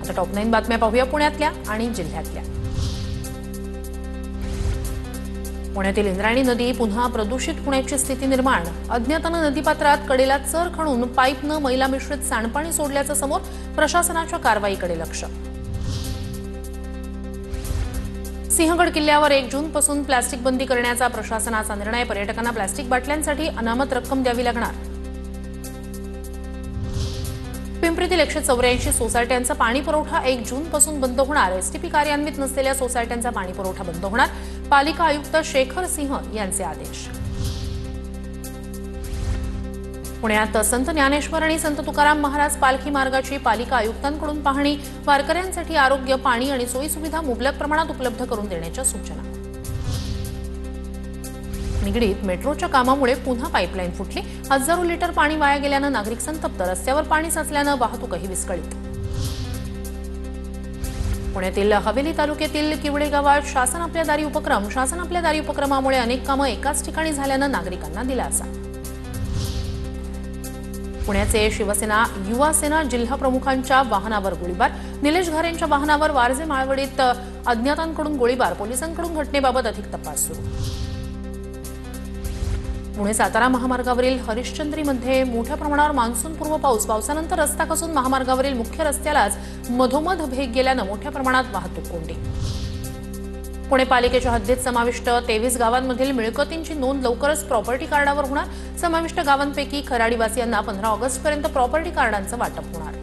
आता टॉप 9 बातम्या पाहूया पुण्यातल्या आणि जिल्ह्यातल्या। पुण्यातील इंद्रायणी नदी पुन्हा प्रदूषित होण्याची स्थिती निर्माण। अज्ञाताने नदीपात्रात कडेला चर खणून पाईपनं मैला मिश्रित सांडपाणी सोडल्याचं समोर। प्रशासनाच्या कारवाईकडे लक्ष। सिंहगड किल्ल्यावर 1 जूनपासून प्लास्टिक बंदी करण्याचा प्रशासनाचा निर्णय। पर्यटकांना प्लास्टिक बाटल्यांसाठी अनामत रक्कम द्यावी लागणार। पिंपरीतील 184 सोसायट्यांचा पाणी पुरवठा 1 जूनपासून बंद होणार। एसटीपी कार्यान्वित नसलेल्या सोसायट्यांचा पाणी पुरवठा बंद होणार। पालिका आयुक्त शेखर सिंह यांचे आदेश। पुण्यात संत ज्ञानेश्वर आणि संत तुकाराम महाराज पालखी मार्गाची पालिका आयुक्तांकडून पाहणी। वारकऱ्यांसाठी आरोग्य, पाणी आणि सोयीसुविधा मुबलक प्रमाणात उपलब्ध करून देण्याच्या सूचना। निगडीत मेट्रोच्या कामामुळे पुन्हा पाईपलाईन फुटली। हजारो लिटर पाणी वाया गेल्यानं नागरिक संतप्त। रस्त्यावर पाणी साचल्यानं वाहतूकही विस्कळीत। पुण्यातील हवेली तालुक्यातील किवडे गावात शासन आपल्या दारी उपक्रमामुळे अनेक कामं एकाच ठिकाणी झाल्यानं नागरिकांना दिलासा। पुण्याचे शिवसेना युवा सेना जिल्हा प्रमुखांच्या वाहनावर गोळीबार। निलेश घारेंच्या वाहनावर वारजे माळवडीत अज्ञातांकडून गोळीबार। पोलिसांकडून घटनेबाबत अधिक तपास सुरू। पुणे सातारा महामार्गावरील हरिश्चंद्रीमध्ये मोठ्या प्रमाणावर मान्सूनपूर्व पावसानंतर रस्ता कसून महामार्गावरील मुख्य रस्त्यालाच मधोमध भेग गेल्यानं मोठ्या प्रमाणात वाहतूक कोंडी। पुणे पालिकेच्या हद्दीत समाविष्ट 23 गावांमधील मिळकतींची नोंद लवकरच प्रॉपर्टी कार्डावर होणार। समाविष्ट गावांपैकी खराडीवासियांना 15 ऑगस्टपर्यंत प्रॉपर्टी कार्डांचं वाटप होणार।